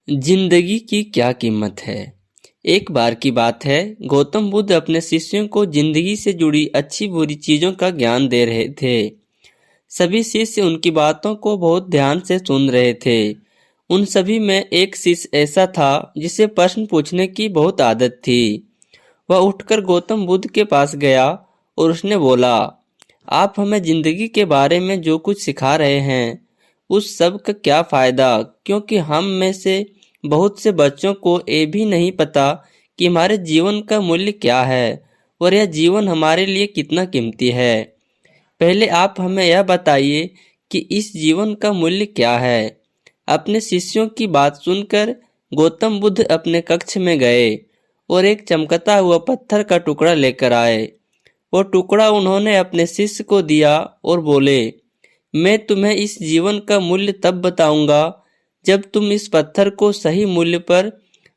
जिंदगी की क्या कीमत है। एक बार की बात है, गौतम बुद्ध अपने शिष्यों को जिंदगी से जुड़ी अच्छी बुरी चीजों का ज्ञान दे रहे थे। सभी शिष्य उनकी बातों को बहुत ध्यान से सुन रहे थे। उन सभी में एक शिष्य ऐसा था जिसे प्रश्न पूछने की बहुत आदत थी। वह उठकर गौतम बुद्ध के पास गया और उसने बोला, आप हमें जिंदगी के बारे में जो कुछ सिखा रहे हैं उस सब का क्या फायदा, क्योंकि हम में से बहुत से बच्चों को ये भी नहीं पता कि हमारे जीवन का मूल्य क्या है और यह जीवन हमारे लिए कितना कीमती है। पहले आप हमें यह बताइए कि इस जीवन का मूल्य क्या है। अपने शिष्यों की बात सुनकर गौतम बुद्ध अपने कक्ष में गए और एक चमकता हुआ पत्थर का टुकड़ा लेकर आए। वो टुकड़ा उन्होंने अपने शिष्य को दिया और बोले, मैं तुम्हें इस जीवन का मूल्य तब बताऊंगा जब तुम इस पत्थर को सही मूल्य पर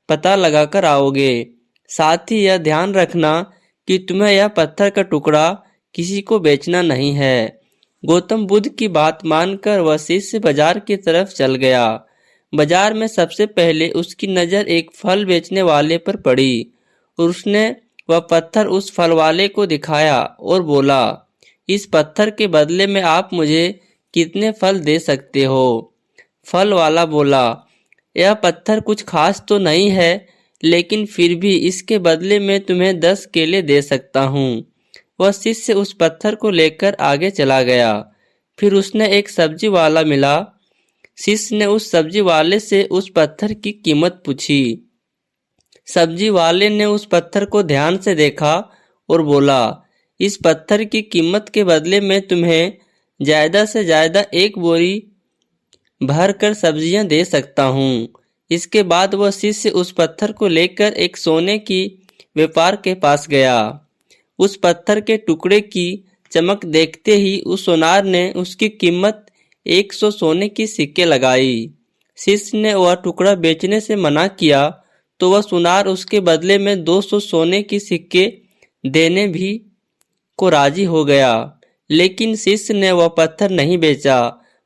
पता लगाकर आओगे। साथ ही यह ध्यान रखना कि तुम्हें यह पत्थर का टुकड़ा किसी को बेचना नहीं है। गौतम बुद्ध की बात मानकर वह शिष्य बाजार की तरफ चल गया। बाजार में सबसे पहले उसकी नज़र एक फल बेचने वाले पर पड़ी और उसने वह पत्थर उस फल वाले को दिखाया और बोला, इस पत्थर के बदले में आप मुझे कितने फल दे सकते हो। फल वाला बोला, यह पत्थर कुछ खास तो नहीं है, लेकिन फिर भी इसके बदले में तुम्हें 10 केले दे सकता हूँ। वह शिष्य उस पत्थर को लेकर आगे चला गया। फिर उसने एक सब्जी वाला मिला। शिष्य ने उस सब्जी वाले से उस पत्थर की कीमत पूछी। सब्जी वाले ने उस पत्थर को ध्यान से देखा और बोला, इस पत्थर की कीमत के बदले में तुम्हें ज़्यादा से ज़्यादा 1 बोरी भर कर सब्जियां दे सकता हूँ। इसके बाद वह शिष्य उस पत्थर को लेकर एक सोने की व्यापार के पास गया। उस पत्थर के टुकड़े की चमक देखते ही उस सोनार ने उसकी कीमत 100 सोने की सिक्के लगाई। शिष्य ने वह टुकड़ा बेचने से मना किया तो वह सुनार उसके बदले में 200 सोने की सिक्के देने भी को राजी हो गया। लेकिन शिष्य ने वह पत्थर नहीं बेचा।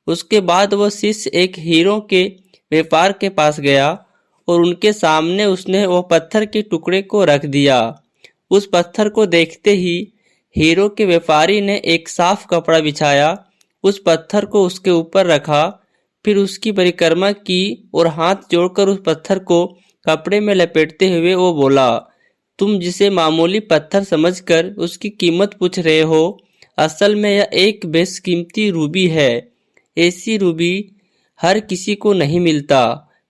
उसके बाद वह शिष्य एक हीरों के व्यापार के पास गया और उनके सामने उसने वह पत्थर के टुकड़े को रख दिया। उस पत्थर को देखते ही हीरो के व्यापारी ने एक साफ कपड़ा बिछाया, उस पत्थर को उसके ऊपर रखा, फिर उसकी परिक्रमा की और हाथ जोड़कर उस पत्थर को कपड़े में लपेटते हुए वो बोला, तुम जिसे मामूली पत्थर समझकर उसकी कीमत पूछ रहे हो, असल में यह एक बेशकीमती रूबी है। ऐसी रूबी हर किसी को नहीं मिलता।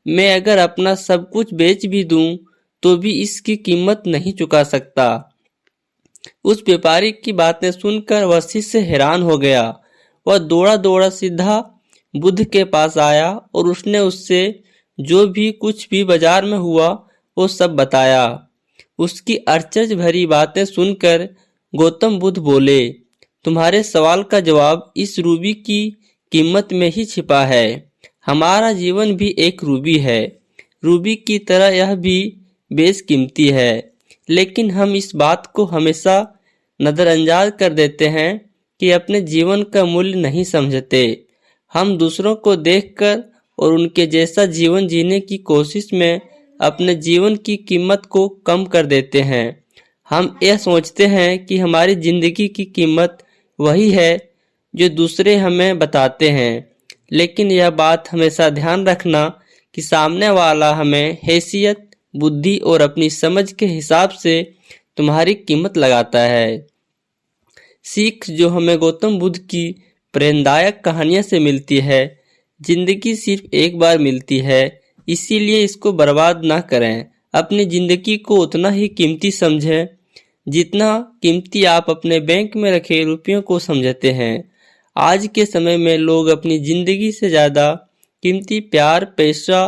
मैं अगर अपना सब कुछ बेच भी दूं तो भी इसकी कीमत नहीं चुका सकता। उस व्यापारी की बातें सुनकर वह शिष्य हैरान हो गया। वह दौड़ा दौड़ा सीधा बुद्ध के पास आया और उसने उससे जो भी कुछ भी बाजार में हुआ वो सब बताया। उसकी अचरज भरी बातें सुनकर गौतम बुद्ध बोले, तुम्हारे सवाल का जवाब इस रूबी की कीमत में ही छिपा है। हमारा जीवन भी एक रूबी है। रूबी की तरह यह भी बेशकीमती है, लेकिन हम इस बात को हमेशा नज़रअंदाज कर देते हैं कि अपने जीवन का मूल्य नहीं समझते। हम दूसरों को देखकर और उनके जैसा जीवन जीने की कोशिश में अपने जीवन की कीमत को कम कर देते हैं। हम यह सोचते हैं कि हमारी ज़िंदगी की कीमत वही है जो दूसरे हमें बताते हैं, लेकिन यह बात हमेशा ध्यान रखना कि सामने वाला हमें हैसियत, बुद्धि और अपनी समझ के हिसाब से तुम्हारी कीमत लगाता है। सीख जो हमें गौतम बुद्ध की प्रेरणादायक कहानियों से मिलती है, जिंदगी सिर्फ एक बार मिलती है, इसीलिए इसको बर्बाद ना करें। अपनी ज़िंदगी को उतना ही कीमती समझें जितना कीमती आप अपने बैंक में रखे रुपयों को समझते हैं। आज के समय में लोग अपनी ज़िंदगी से ज़्यादा कीमती प्यार, पैसा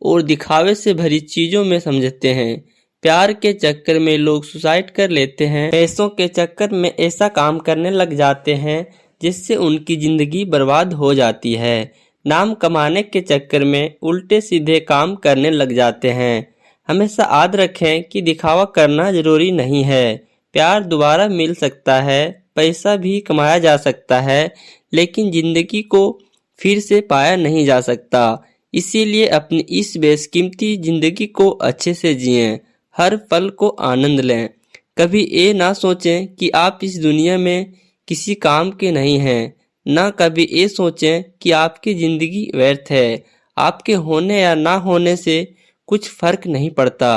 और दिखावे से भरी चीज़ों में समझते हैं। प्यार के चक्कर में लोग सुसाइड कर लेते हैं। पैसों के चक्कर में ऐसा काम करने लग जाते हैं जिससे उनकी ज़िंदगी बर्बाद हो जाती है। नाम कमाने के चक्कर में उल्टे सीधे काम करने लग जाते हैं। हमेशा याद रखें कि दिखावा करना ज़रूरी नहीं है। प्यार दोबारा मिल सकता है, पैसा भी कमाया जा सकता है, लेकिन ज़िंदगी को फिर से पाया नहीं जा सकता। इसीलिए अपनी इस बेशकीमती जिंदगी को अच्छे से जिएं, हर पल को आनंद लें। कभी ये ना सोचें कि आप इस दुनिया में किसी काम के नहीं हैं, ना कभी ये सोचें कि आपकी जिंदगी व्यर्थ है। आपके होने या ना होने से कुछ फर्क नहीं पड़ता।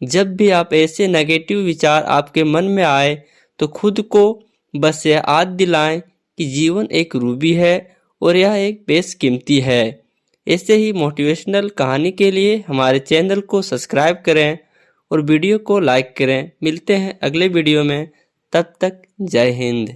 जब भी आप ऐसे नेगेटिव विचार आपके मन में आए तो खुद को बस यह याद दिलाएं कि जीवन एक रूबी है और यह एक बेशकीमती है। ऐसे ही मोटिवेशनल कहानी के लिए हमारे चैनल को सब्सक्राइब करें और वीडियो को लाइक करें। मिलते हैं अगले वीडियो में, तब तक जय हिंद।